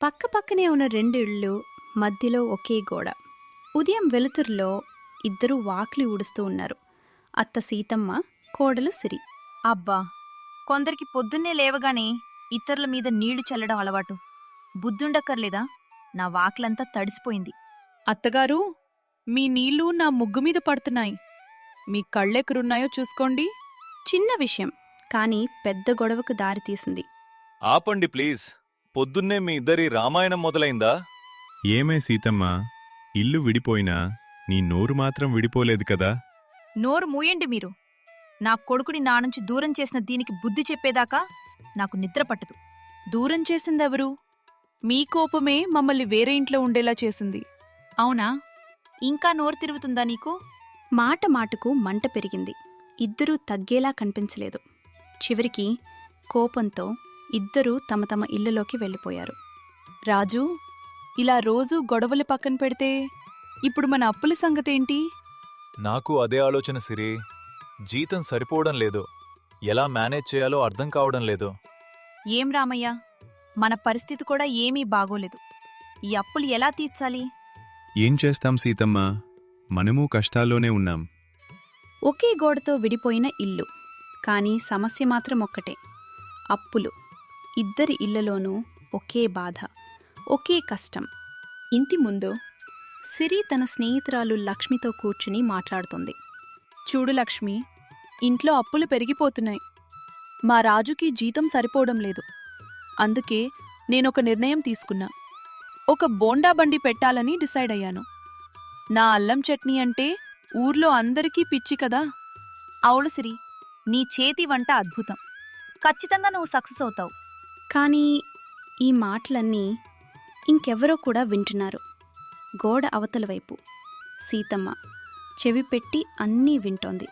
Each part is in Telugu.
పక్కపక్కనే ఉన్న రెండు ఇళ్ళు, మధ్యలో ఒకే గోడ. ఉదయం వెలుతురులో ఇద్దరూ వాకిలి ఊడుస్తూ ఉన్నారు. అత్త సీతమ్మ, కోడలు సిరి. అబ్బా, కొందరికి పొద్దున్నే లేవగానే ఇతరుల మీద నీళ్లు చల్లడం అలవాటు. బుద్ధుండక్కర్లేదా? నా వాకిలంతా తడిసిపోయింది. అత్తగారూ, మీ నీళ్లు నా ముగ్గు మీద పడుతున్నాయి. మీ కళ్ళెక్కరున్నాయో చూసుకోండి. చిన్న విషయం, కానీ పెద్ద గొడవకు దారితీసింది. ఆపండి ప్లీజ్. పొద్దున్నే మీ ఇద్దరి రామాయణం మొదలైందా? ఏమే సీతమ్మా, ఇల్లు విడిపోయినా నీ నోరు మాత్రం విడిపోలేదు కదా? నోరు మూయండి మీరు. నా కొడుకుని నా నుంచి దూరం చేసిన దీనికి బుద్ధి చెప్పేదాకా నాకు నిద్ర పట్టదు. దూరం చేసిందెవరు? మీ కోపమే మమ్మల్ని వేరే ఇంట్లో ఉండేలా చేసింది. అవునా? ఇంకా నోరు తిరుగుతుందా నీకు? మాట మాటకు మంట పెరిగింది. ఇద్దరూ తగ్గేలా కనిపించలేదు. చివరికి కోపంతో ఇద్దరూ తమ తమ ఇళ్లలోకి వెళ్ళిపోయారు. రాజూ, ఇలా రోజూ గొడవలు పక్కన పెడితే ఇప్పుడు మన అప్పుల సంగతేంటి? నాకు అదే ఆలోచన సిరి. జీతం సరిపోవడం లేదు. ఎలా మేనేజ్ చేయాలో అర్థం కావడం లేదు. ఏం రామయ్య, మన పరిస్థితి కూడా ఏమీ బాగోలేదు. ఈ అప్పులు ఎలా తీర్చాలి? ఏం చేస్తాం సీతమ్మా, మనమూ కష్టాల్లోనే ఉన్నాం. ఒకే గోడతో విడిపోయిన ఇల్లు, కానీ సమస్య మాత్రం ఒక్కటే: అప్పులు. ఇద్దరి ఇళ్లలోనూ ఒకే బాధ, ఒకే కష్టం. ఇంటి ముందు సిరి తన స్నేహితురాలు లక్ష్మితో కూర్చుని మాట్లాడుతోంది. చూడు లక్ష్మి, ఇంట్లో అప్పులు పెరిగిపోతున్నాయి. మా రాజుకి జీతం సరిపోవడం లేదు. అందుకే నేనొక నిర్ణయం తీసుకున్నా. ఒక బోండా బండి పెట్టాలని డిసైడ్ అయ్యాను. నా అల్లం చట్నీ అంటే ఊర్లో అందరికీ పిచ్చి కదా. అవును సిరి, నీ చేతి వంట అద్భుతం. ఖచ్చితంగా నువ్వు సక్సెస్ అవుతావు. కానీ ఈ మాటలన్నీ ఇంకెవరో కూడా వింటున్నారు. గోడ అవతల వైపు సీతమ్మ చెవి పెట్టి అన్నీ వింటోంది.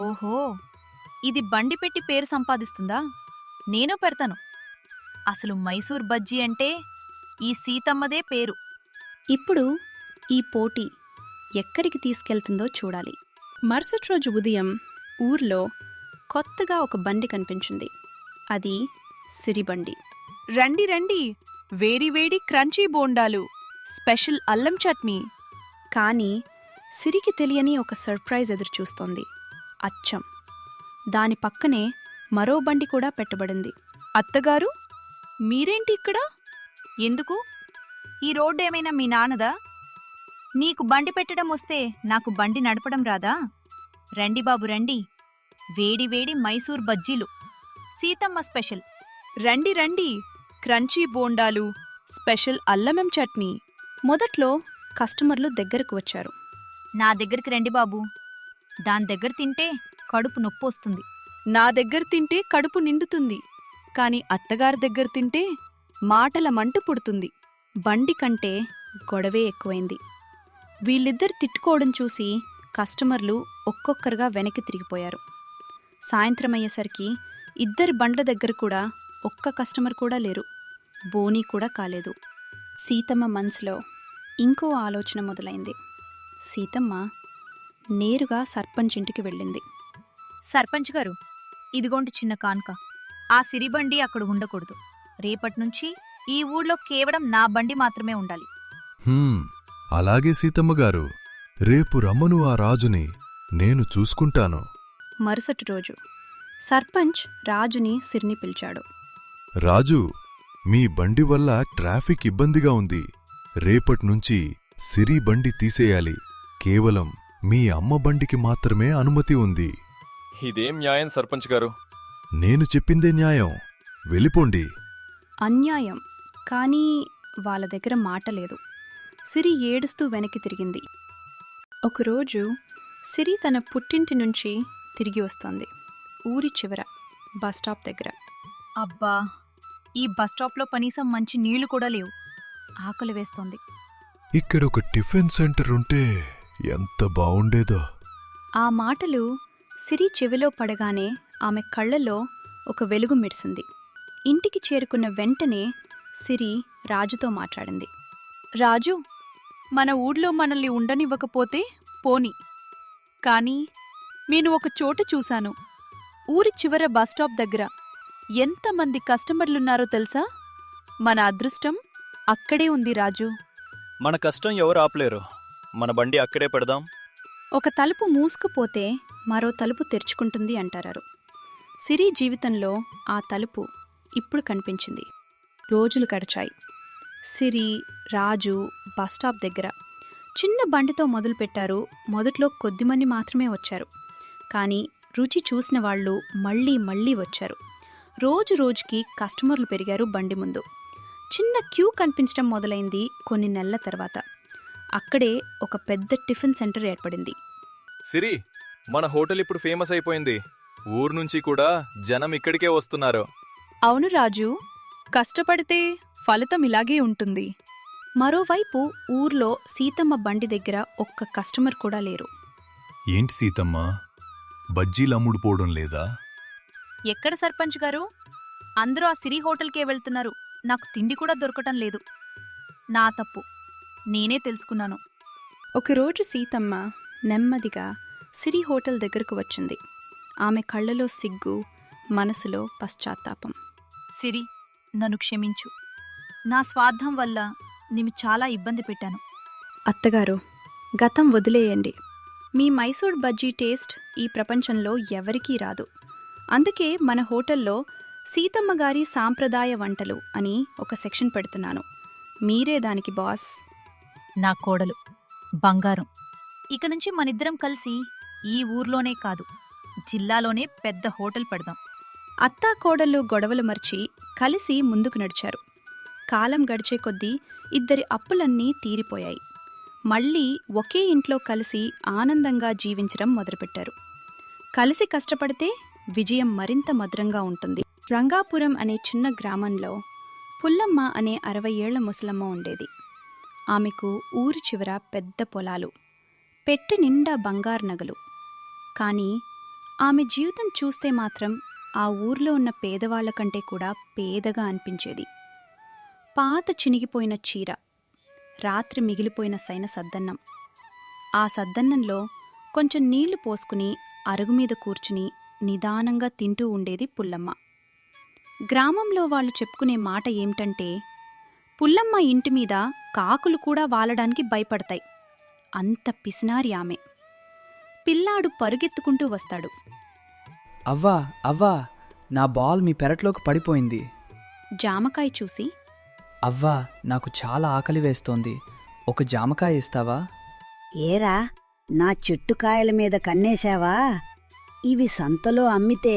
ఓహో, ఇది బండి పెట్టి పేరు సంపాదిస్తుందా? నేను పెడతాను. అసలు మైసూర్ బజ్జీ అంటే ఈ సీతమ్మదే పేరు. ఇప్పుడు ఈ పోటీ ఎక్కడికి తీసుకెళ్తుందో చూడాలి. మరుసటి రోజు ఉదయం ఊర్లో కొత్తగా ఒక బండి కనిపించింది. అది సిరిబండి. రండి రండి, వేడివేడి క్రంచీ బోండాలు, స్పెషల్ అల్లం చట్నీ. కానీ సిరికి తెలియని ఒక సర్ప్రైజ్ ఎదురుచూస్తోంది. అచ్చం దాని పక్కనే మరో బండి కూడా పెట్టబడింది. అత్తగారు, మీరేంటి ఇక్కడ? ఎందుకు? ఈ రోడ్డు ఏమైనా మీ నాన్నదా? నీకు బండి పెట్టడం వస్తే నాకు బండి నడపడం రాదా? రండి బాబు రండి, వేడి వేడి మైసూర్ బజ్జీలు, సీతమ్మ స్పెషల్. రండి రండి, క్రంచీ బోండాలు, స్పెషల్ అల్లమం చట్నీ. మొదట్లో కస్టమర్లు దగ్గరకు వచ్చారు. నా దగ్గరికి రండి బాబు. దాని దగ్గర తింటే కడుపు నొప్పొస్తుంది. నా దగ్గర తింటే కడుపు నిండుతుంది, కాని అత్తగారి దగ్గర తింటే మాటల మంట పుడుతుంది. బండి కంటే గొడవే ఎక్కువైంది. వీళ్ళిద్దరు తిట్టుకోవడం చూసి కస్టమర్లు ఒక్కొక్కరుగా వెనక్కి తిరిగిపోయారు. సాయంత్రమయ్యేసరికి ఇద్దరి బండ్ల దగ్గర కూడా ఒక్క కస్టమర్ కూడా లేరు. బోనీ కూడా కాలేదు. సీతమ్మ మనసులో ఇంకో ఆలోచన మొదలైంది. సీతమ్మ నేరుగా సర్పంచ్ ఇంటికి వెళ్ళింది. సర్పంచ్ గారు, ఇదిగోండి చిన్న కాన్క. ఆ సిరిబండి అక్కడ ఉండకూడదు. రేపట్నుంచి ఈ ఊళ్ళో కేవలం నా బండి మాత్రమే ఉండాలి. అలాగే సీతమ్మగారు, రేపు రమ్మను ఆ రాజుని, నేను చూసుకుంటాను. మరుసటి రోజు సర్పంచ్ రాజుని సిరిని పిలిచాడు. రాజు, మీ బండి వల్ల ట్రాఫిక్ ఇబ్బందిగా ఉంది. రేపట్నుంచి సిరి బండి తీసేయాలి. కేవలం మీ అమ్మ బండికి మాత్రమే అనుమతి ఉంది. ఇదేం న్యాయం సర్పంచ్ గారు? నేను చెప్పిందే న్యాయం. వెళ్ళిపోండి. అన్యాయం, కానీ వాళ్ళ దగ్గర మాట లేదు. సిరి ఏడుస్తూ వెనక్కి తిరిగింది. ఒకరోజు సిరి తన పుట్టింటి నుంచి తిరిగి వస్తోంది. ఊరి చివర బస్టాప్ దగ్గర. అబ్బా, ఈ బస్టాప్లో కనీసం మంచి నీళ్లు కూడా లేవు. ఆకలి వేస్తోంది. ఇక్కడొక టిఫిన్ సెంటర్ ఉంటే ఎంత బావుండేదో. ఆ మాటలు సిరి చెవిలో పడగానే ఆమె కళ్ళలో ఒక వెలుగు మెరిసింది. ఇంటికి చేరుకున్న వెంటనే సిరి రాజుతో మాట్లాడింది. రాజు, మన ఊళ్ళో మనల్ని ఉండనివ్వకపోతే పోని, కానీ నేను ఒక చోట చూశాను. ఊరి చివర బస్టాప్ దగ్గర ఎంతమంది కస్టమర్లున్నారో తెలుసా? మన అదృష్టం అక్కడే ఉంది రాజు. మన కష్టం ఎవరు ఆపలేరు. మన బండి అక్కడే పెడదాం. ఒక తలుపు మూసుకుపోతే మరో తలుపు తెరుచుకుంటుంది అంటారు. సిరి జీవితంలో ఆ తలుపు ఇప్పుడు కనిపించింది. రోజులు గడిచాయి. సిరి, రాజు బస్టాప్ దగ్గర చిన్న బండితో మొదలుపెట్టారు. మొదట్లో కొద్దిమంది మాత్రమే వచ్చారు. కానీ రుచి చూసిన వాళ్ళు మళ్ళీ మళ్ళీ వచ్చారు. రోజు రోజుకి కస్టమర్లు పెరిగారు. బండి ముందు చిన్న క్యూ కనిపించడం మొదలైంది. కొన్ని నెలల తర్వాత అక్కడే ఒక పెద్ద టిఫిన్ సెంటర్ ఏర్పడింది. సిరి, మన హోటల్ ఇప్పుడు ఫేమస్ అయిపోయింది. ఊరు నుంచి కూడా జనం ఇక్కడికే వస్తున్నారు. అవును రాజు, కష్టపడితే ఫలితం ఇలాగే ఉంటుంది. మరోవైపు ఊర్లో సీతమ్మ బండి దగ్గర ఒక్క కస్టమర్ కూడా లేరు. ఏంటి సీతమ్మ, బజ్జీలమ్ముడు పోవడం లేదా? ఎక్కడ సర్పంచ్ గారు? అందరూ ఆ సిరి హోటల్కే వెళ్తున్నారు. నాకు తిండి కూడా దొరకటం లేదు. నా తప్పు, నేనే తెలుసుకున్నాను. ఒకరోజు సీతమ్మ నెమ్మదిగా సిరి హోటల్ దగ్గరకు వచ్చింది. ఆమె కళ్ళలో సిగ్గు, మనసులో పశ్చాత్తాపం. సిరి, నన్ను క్షమించు. నా స్వార్థం వల్ల నిన్ను చాలా ఇబ్బంది పెట్టాను. అత్తగారు, గతం వదిలేయండి. మీ మైసూర్ బజ్జీ టేస్ట్ ఈ ప్రపంచంలో ఎవరికీ రాదు. అందుకే మన హోటల్లో సీతమ్మ గారి సాంప్రదాయ వంటలు అని ఒక సెక్షన్ పెడుతున్నాను. మీరే దానికి బాస్. నా కోడలు బంగారం. ఇక నుంచి మనిద్దరం కలిసి ఈ ఊర్లోనే కాదు, జిల్లాలోనే పెద్ద హోటల్ పెడదాం. అత్తా కోడళ్ళు గొడవలు మర్చి కలిసి ముందుకు నడిచారు. కాలం గడిచే కొద్దీ ఇద్దరి అప్పులన్నీ తీరిపోయాయి. మళ్ళీ ఒకే ఇంట్లో కలిసి ఆనందంగా జీవించడం మొదలుపెట్టారు. కలిసి కష్టపడితే విజయం మరింత మధురంగా ఉంటుంది. రంగాపురం అనే చిన్న గ్రామంలో పుల్లమ్మ అనే 60 ఏళ్ల ముసలమ్మ ఉండేది. ఆమెకు ఊరి చివర పెద్ద పొలాలు, పెట్టె నిండా బంగారు నగలు. కానీ ఆమె జీవితం చూస్తే మాత్రం ఆ ఊర్లో ఉన్న పేదవాళ్ల కంటే కూడా పేదగా అనిపించేది. పాత చినిగిపోయిన చీర, రాత్రి మిగిలిపోయిన సైన సద్దన్నం. ఆ సద్దన్నంలో కొంచెం నీళ్లు పోసుకుని అరుగుమీద కూర్చుని నిదానంగా తింటూ ఉండేది పుల్లమ్మ. గ్రామంలో వాళ్ళు చెప్పుకునే మాట ఏమిటంటే, పుల్లమ్మ ఇంటిమీద కాకులు కూడా వాలడానికి భయపడతాయి. అంత పిసినారి ఆమె. పిల్లాడు పరుగెత్తుకుంటూ వస్తాడు. అవ్వా అవ్వా, నా బాల్ మీ పెరట్లోకి పడిపోయింది. జామకాయ చూసి, అవ్వా, నాకు చాలా ఆకలి వేస్తోంది, ఒక జామకాయ ఇస్తావా? ఏరా, నా చెట్టుకాయల మీద కన్నేశావా? ఇవి సంతలో అమ్మితే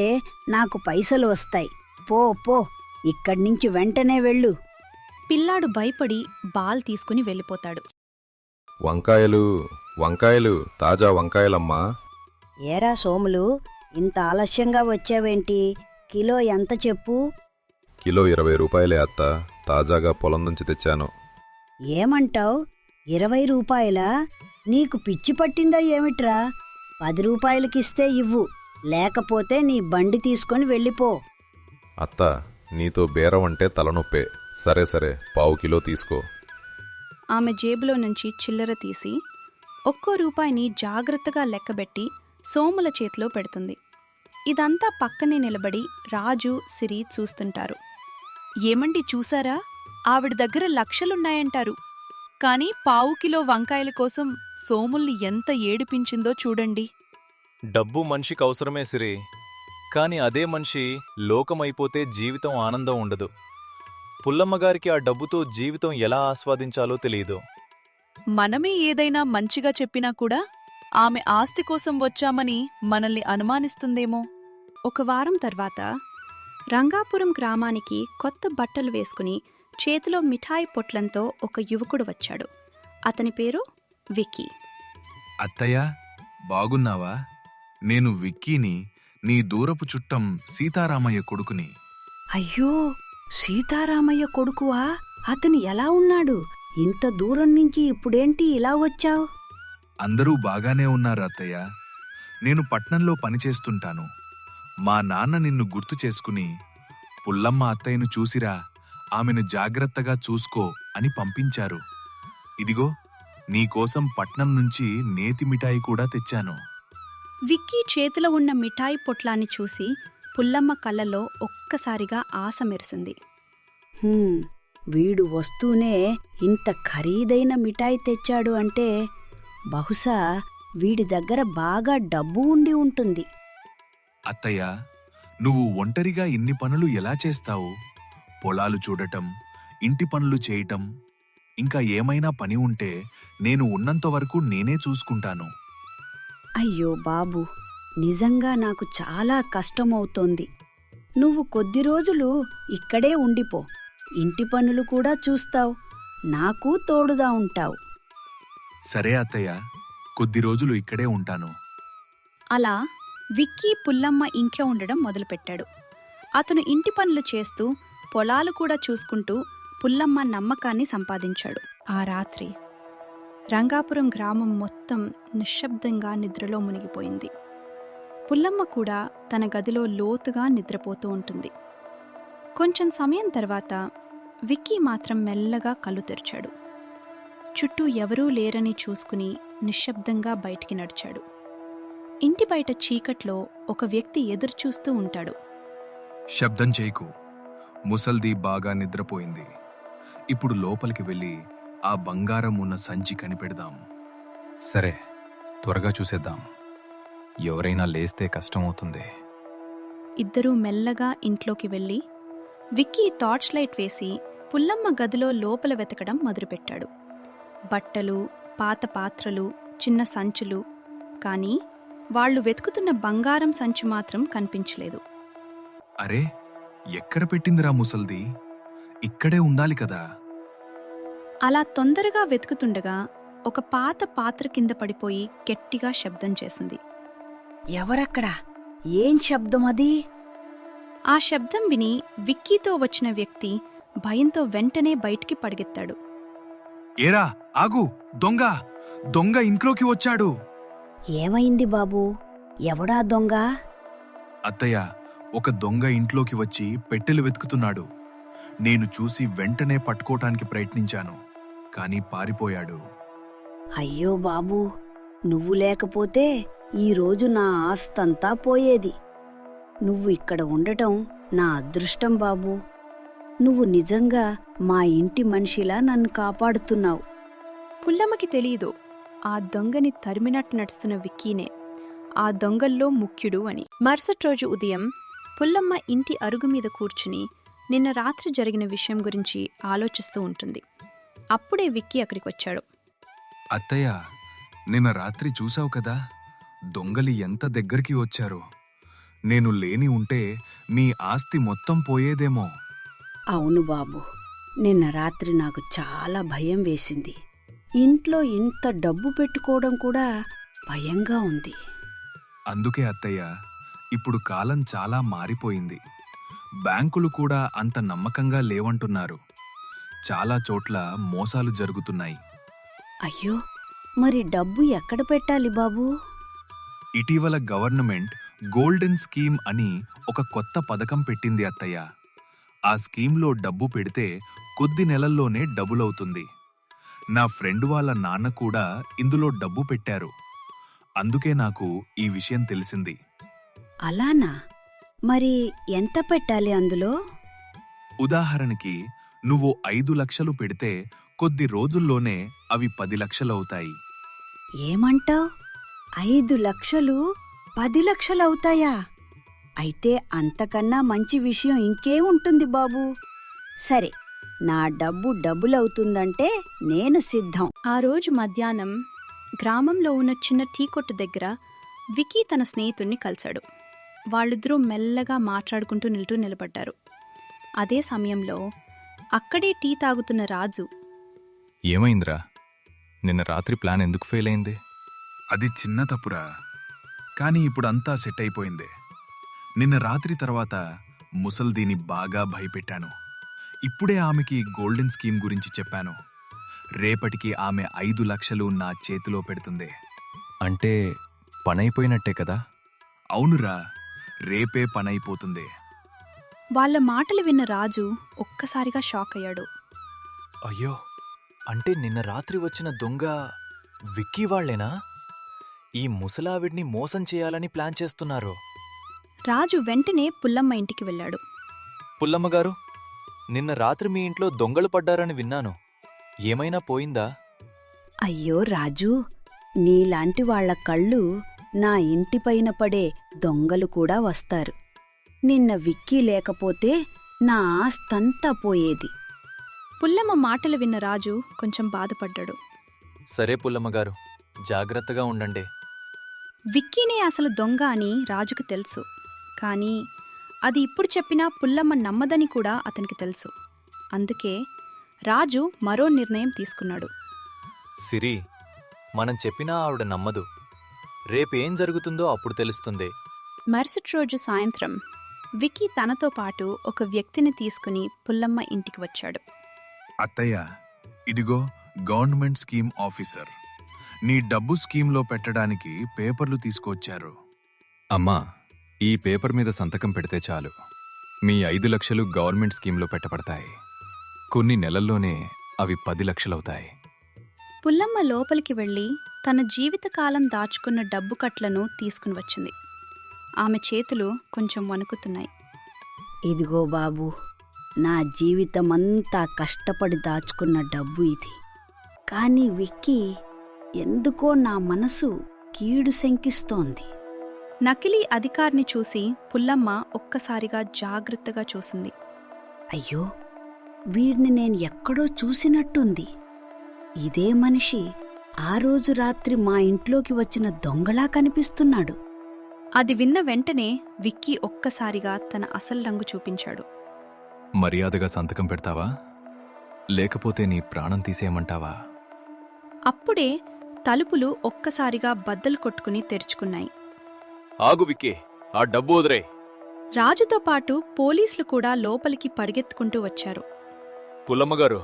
నాకు పైసలు వస్తాయి. పో పో, ఇక్కడ్నించి వెంటనే వెళ్ళు. పిల్లాడు భయపడి బాల్ తీసుకుని వెళ్ళిపోతాడు. వంకాయలు వంకాయలు, తాజా వంకాయలమ్మా. ఏరా సోములు, ఇంత ఆలస్యంగా వచ్చావేంటి? కిలో ఎంత చెప్పు? కిలో 20 రూపాయలే అత్త, తాజాగా పొలం నుంచి తెచ్చాను. ఏమంటావ్? 20 రూపాయలా? నీకు పిచ్చి పట్టిందా ఏమిట్రా? 10 రూపాయలకిస్తే ఇవ్వు, లేకపోతే నీ బండి తీసుకొని వెళ్ళిపో. అత్త, నీతో బేరం అంటే తలనొప్పే. సరే సరే, పావు కిలో తీసుకో. ఆమె జేబులో నుంచి చిల్లర తీసి ఒక్కో రూపాయిని జాగ్రత్తగా లెక్కబెట్టి సోముల చేతిలో పెడుతుంది. ఇదంతా పక్కనే నిలబడి రాజు, సిరి చూస్తుంటారు. ఏమండి చూసారా, ఆవిడ దగ్గర లక్షలున్నాయంటారు. కాని పావు కిలో వంకాయల కోసం సోముల్ని ఎంత ఏడిపించిందో చూడండి. డబ్బు మనిషికి అవసరమే సిరి, కాని అదే మనిషి లోకమైపోతే జీవితం ఆనందం ఉండదు. పుల్లమ్మగారికి ఆ డబ్బుతో జీవితం ఎలా ఆస్వాదించాలో తెలియదు. మనమే ఏదైనా మంచిగా చెప్పినా కూడా ఆమె ఆస్తి కోసం వచ్చామని మనల్ని అనుమానిస్తుందేమో. ఒక వారం తర్వాత రంగాపురం గ్రామానికి కొత్త బట్టలు వేసుకుని చేతిలో మిఠాయి పొట్లంతో ఒక యువకుడు వచ్చాడు. అతని పేరు విక్కీ. అత్తయ్య, బాగున్నావా? నేను విక్కీని, నీ దూరపు చుట్టం సీతారామయ్య కొడుకుని. అయ్యో, సీతారామయ్య కొడుకువా? అతను ఎలా ఉన్నాడు? ఇంత దూరం నుంచి ఇప్పుడేంటి ఇలా వచ్చావు? అందరూ బాగానే ఉన్నారు అత్తయ్య. నేను పట్నంలో పనిచేస్తుంటాను. మా నాన్న నిన్ను గుర్తు చేసుకుని, పుల్లమ్మ అత్తయ్యను చూసిరా, ఆమెను జాగ్రత్తగా చూసుకో అని పంపించారు. ఇదిగో, నీకోసం పట్నం నుంచి నేతి మిఠాయి కూడా తెచ్చాను. విక్కీ చేతిలో ఉన్న మిఠాయి పొట్లాన్ని చూసి పుల్లమ్మ కళ్ళలో ఒక్కసారిగా ఆశ మెరిసింది. హ్మ్, వీడు వస్తూనే ఇంత ఖరీదైన మిఠాయి తెచ్చాడు అంటే బహుశా వీడి దగ్గర బాగా డబ్బు ఉండి ఉంటుంది. అత్తయ్య, నువ్వు ఒంటరిగా ఇన్ని పనులు ఎలా చేస్తావు? పొలాలు చూడటం, ఇంటి పనులు చేయటం, ఇంకా ఏమైనా పని ఉంటే నేను ఉన్నంతవరకు నేనే చూసుకుంటాను. అయ్యో బాబూ, నిజంగా నాకు చాలా కష్టమవుతోంది. నువ్వు కొద్ది రోజులు ఇక్కడే ఉండిపో. ఇంటి పనులు కూడా చూస్తావు, నాకు తోడుగా ఉంటావు. సరే అత్తయ్య, కొద్ది రోజులు ఇక్కడే ఉంటాను. అలా విక్కీ పుల్లమ్మ ఇంట్లో ఉండడం మొదలుపెట్టాడు. అతను ఇంటి పనులు చేస్తూ పొలాలు కూడా చూసుకుంటూ పుల్లమ్మ నమ్మకాన్ని సంపాదించాడు. ఆ రాత్రి రంగాపురం గ్రామం మొత్తం నిశ్శబ్దంగా నిద్రలో మునిగిపోయింది. పుల్లమ్మ కూడా తన గదిలో లోతుగా నిద్రపోతూ ఉంటుంది. కొంచెం సమయం తర్వాత విక్కీ మాత్రం మెల్లగా కళ్ళు తెరిచాడు. చుట్టూ ఎవరూ లేరని చూసుకుని నిశ్శబ్దంగా బయటికి నడిచాడు. ఇంటి బయట చీకట్లో ఒక వ్యక్తి ఎదురుచూస్తూ ఉంటాడు. శబ్దం చేయకు, ముసల్ది బాగా నిద్రపోయింది. ఇప్పుడు లోపలికి వెళ్ళి ఆ బంగారం ఉన్న సంచి కనిపెడదాం. సరే, త్వరగా చూసేద్దాం. ఎవరైనా లేస్తే కష్టమవుతుంది. ఇద్దరూ మెల్లగా ఇంట్లోకి వెళ్ళి విక్కీ టార్చ్ లైట్ వేసి పుల్లమ్మ గదిలో లోపల వెతకడం మొదలుపెట్టాడు. బట్టలు, పాత పాత్రలు, చిన్న సంచులు, కానీ వాళ్లు వెతుకుతున్న బంగారం సంచి మాత్రం కనిపించలేదు. అరే, ఎక్కడ పెట్టిందిరా ముసల్ది? ఇక్కడే ఉండాలి కదా. అలా తొందరగా వెతుకుతుండగా ఒక పాత పాత్ర కింద పడిపోయి గట్టిగా శబ్దం చేసింది. ఎవరక్కడా? ఏం శబ్దం అది? ఆ శబ్దం విని విక్కీతో వచ్చిన వ్యక్తి భయంతో వెంటనే బయటికి పడిగెత్తాడు. ఏరా, ఆగు! దొంగ! దొంగ ఇంట్లోకి వచ్చాడు! ఏమైంది బాబూ? ఎవడా దొంగ? అత్తయ్య, ఒక దొంగ ఇంట్లోకి వచ్చి పెట్టెలు వెతుకుతున్నాడు. నేను చూసి వెంటనే పట్టుకోటానికి ప్రయత్నించాను, కాని పారిపోయాడు. అయ్యో బాబూ, నువ్వు లేకపోతే ఈరోజు నా ఆస్తంతా పోయేది. నువ్వు ఇక్కడ ఉండటం నా అదృష్టం బాబూ. నువ్వు నిజంగా మా ఇంటి మనిషిలా నన్ను కాపాడుతున్నావు. పుల్లమ్మకి తెలీదు ఆ దొంగని తరిమినట్టు నడుస్తున్న విక్కీనే ఆ దొంగల్లో ముఖ్యుడు అని. మరుసటి రోజు ఉదయం పుల్లమ్మ ఇంటి అరుగు మీద కూర్చుని నిన్న రాత్రి జరిగిన విషయం గురించి ఆలోచిస్తూ ఉంటుంది. అప్పుడే విక్కీ అక్కడికొచ్చాడు. అత్తయ్య, నిన్న రాత్రి చూసావు కదా, దొంగలి ఎంత దగ్గరికి వచ్చారో. నేను లేని ఉంటే మీ ఆస్తి మొత్తం పోయేదేమో. అవును బాబూ, నిన్న రాత్రి నాకు చాలా భయం వేసింది. ఇంట్లో ఇంత డబ్బు పెట్టుకోవడం కూడా భయంగా ఉంది. అందుకే అత్తయ్య, ఇప్పుడు కాలం చాలా మారిపోయింది. బ్యాంకులు కూడా అంత నమ్మకంగా లేవంటున్నారు. చాలా చోట్ల మోసాలు జరుగుతున్నాయి. అయ్యో, మరి డబ్బు ఎక్కడ పెట్టాలి బాబూ? ఇటీవల గవర్నమెంట్ గోల్డెన్ స్కీమ్ అని ఒక కొత్త పథకం పెట్టింది అత్తయ్య. ఆ స్కీంలో డబ్బు పెడితే కొద్ది నెలల్లోనే డబులవుతుంది. నా ఫ్రెండ్ వాళ్ళ నాన్న కూడా ఇందులో డబ్బు పెట్టారు. అందుకే నాకు ఈ విషయం తెలిసింది. అలానా? మరి ఎంత పెట్టాలి అందులో? ఉదాహరణకి నువ్వు 5 లక్షలు పెడితే కొద్ది రోజుల్లోనే అవి 10 లక్షలవుతాయి. ఏమంటావ్? 5 లక్షలు 10 లక్షలవుతాయా? అయితే అంతకన్నా మంచి విషయం ఇంకేముంటుంది బాబూ. సరే, నా డబ్బు డబులవుతుందంటే నేను సిద్ధం. ఆ రోజు మధ్యాహ్నం గ్రామంలో ఉన్న చిన్న టీ కొట్టు దగ్గర విక్కీ తన స్నేహితుణ్ణి కలిశాడు. వాళ్ళిద్దరూ మెల్లగా మాట్లాడుకుంటూ నిలబడ్డారు. అదే సమయంలో అక్కడే టీ తాగుతున్న రాజు, ఏమైందిరా? నిన్న రాత్రి ప్లాన్ ఎందుకు ఫెయిల్ అయింది? అది చిన్న తప్పురా, కానీ ఇప్పుడంతా సెట్ అయిపోయింది. నిన్న రాత్రి తర్వాత ముసల్దీని బాగా భయపెట్టాను. ఇప్పుడే ఆమెకి గోల్డెన్ స్కీమ్ గురించి చెప్పాను. రేపటికి ఆమె 5 లక్షలు నా చేతిలో పెడుతుంది. అంటే పనైపోయినట్టే కదా? అవునురా, రేపే పనైపోతుంది. వాళ్ళ మాటలు విన్న రాజు ఒక్కసారిగా షాక్ అయ్యాడు. అయ్యో, అంటే నిన్న రాత్రి వచ్చిన దొంగ విక్కీ వాళ్లేనా? ఈ ముసలావిడ్ని మోసం చేయాలని ప్లాన్ చేస్తున్నారు. రాజు వెంటనే పుల్లమ్మ ఇంటికి వెళ్ళాడు. పుల్లమ్మగారు, నిన్న రాత్రి మీ ఇంట్లో దొంగలు పడ్డారని విన్నాను. ఏమైనా పోయిందా? అయ్యో రాజు, నీలాంటి వాళ్ల కళ్ళు నా ఇంటిపైన పడే దొంగలు కూడా వస్తారు. నిన్న విక్కీ లేకపోతే నా ఆస్తంతా పోయేది. పుల్లమ్మ మాటలు విన్న రాజు కొంచెం బాధపడ్డాడు. సరే పుల్లమ్మగారు, జాగ్రత్తగా ఉండండి. విక్కీనే అసలు దొంగ అని రాజుకు తెలుసు. కానీ అది ఇప్పుడు చెప్పినా పుల్లమ్మ నమ్మదని కూడా అతనికి తెలుసు. అందుకే రాజు మరో నిర్ణయం తీసుకున్నాడు. సిరి, మనం చెప్పినా ఆవిడ నమ్మదు. రేపేం జరుగుతుందో అప్పుడు తెలుస్తుంది. మరుసటి రోజు సాయంత్రం విక్కీ తనతో పాటు ఒక వ్యక్తిని తీసుకుని పుల్లమ్మ ఇంటికి వచ్చాడు. అత్తయ్య, ఇదిగో గవర్నమెంట్ స్కీమ్ ఆఫీసర్. నీ డబ్బు స్కీమ్లో పెట్టడానికి పేపర్లు తీసుకొచ్చారు. అమ్మా, ఈ పేపర్ మీద సంతకం పెడితే చాలు. మీ 5 లక్షలు గవర్నమెంట్ స్కీమ్లో పెట్టబడతాయి. కొన్ని నెలల్లోనే అవి 10 లక్షలవుతాయి. పుల్లమ్మ లోపలికి వెళ్ళి తన జీవితకాలం దాచుకున్న డబ్బు కట్లను తీసుకుని వచ్చింది. ఆమె చేతులు కొంచెం వణుకుతున్నాయి. ఇదిగో బాబూ, నా జీవితమంతా కష్టపడి దాచుకున్న డబ్బు ఇది. కానీ విక్కీ ఎందుకో నా మనసు కీడు శంకిస్తోంది. నకిలీ అధికారిని చూసి పుల్లమ్మ ఒక్కసారిగా జాగ్రత్తగా చూసింది. అయ్యో, వీడిని నేను ఎక్కడో చూసినట్టుంది. ఇదే మనిషి ఆ రోజు రాత్రి మా ఇంట్లోకి వచ్చిన దొంగలా కనిపిస్తున్నాడు. అది విన్న వెంటనే విక్కీ ఒక్కసారిగా తన అసలు రంగు చూపించాడు. మర్యాదగా సంతకం పెడతావా, లేకపోతే నీ ప్రాణం తీసేయమంటావా? అప్పుడే తలుపులు ఒక్కసారిగా బద్దలు కొట్టుకుని తెరుచుకున్నాయి. ఆగు విక్కీ, ఆ డబ్బు వదిరే. రాజుతో పాటు పోలీసులు కూడా లోపలికి పరిగెత్తుకుంటూ వచ్చారు. పుల్లమ్మగారు,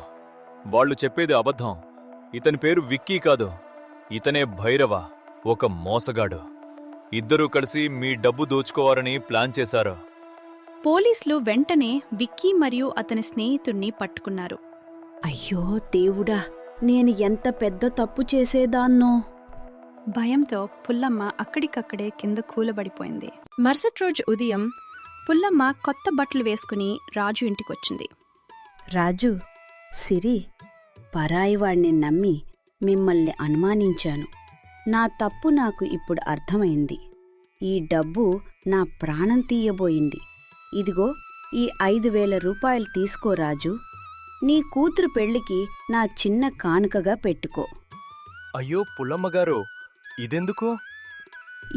వాళ్ళు చెప్పేది అబద్ధం. ఇతని పేరు విక్కీ కాదు, ఇతనే భైరవ, ఒక మోసగాడు. ఇద్దరూ కలిసి మీ డబ్బు దోచుకోవాలని ప్లాన్ చేశారు. పోలీసులు వెంటనే విక్కీ మరియు అతని స్నేహితుణ్ణి పట్టుకున్నారు. అయ్యో దేవుడా, నేను ఎంత పెద్ద తప్పు చేసేదాన్నో. భయంతో పుల్లమ్మ అక్కడికక్కడే కింద కూలబడిపోయింది. మరుసటి రోజు ఉదయం పుల్లమ్మ కొత్త బట్టలు వేసుకుని రాజు ఇంటికొచ్చింది. రాజు, సిరి, పరాయివాణ్ణి నమ్మి మిమ్మల్ని అనుమానించాను. నా తప్పు నాకు ఇప్పుడు అర్థమైంది. ఈ డబ్బు నా ప్రాణం తీయబోయింది. ఇదిగో ఈ 5,000 రూపాయలు తీసుకో రాజు. నీ కూతురు పెళ్లికి నా చిన్న కానుకగా పెట్టుకో. అయ్యో పుల్లమ్మగారు, ఇదెందుకు?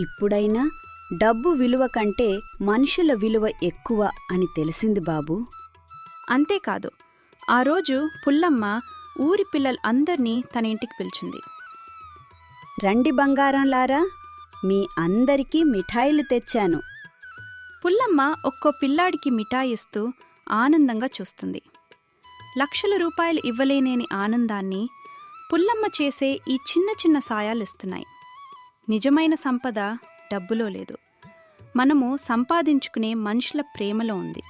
ఇప్పుడైనా డబ్బు విలువ కంటే మనుషుల విలువ ఎక్కువ అని తెలిసింది బాబూ. అంతేకాదు, ఆ రోజు పుల్లమ్మ ఊరి పిల్లలందర్నీ తన ఇంటికి పిలిచింది. రండి బంగారంలారా, మీ అందరికీ మిఠాయిలు తెచ్చాను. పుల్లమ్మ ఒక్కో పిల్లాడికి మిఠాయిస్తూ ఆనందంగా చూస్తుంది. లక్షల రూపాయలు ఇవ్వలేనేని ఆనందాన్ని పుల్లమ్మ చేసే ఈ చిన్న చిన్న సాయాలిస్తున్నాయి. నిజమైన సంపద డబ్బులో లేదు, మనము సంపాదించుకునే మనుషుల ప్రేమలో ఉంది.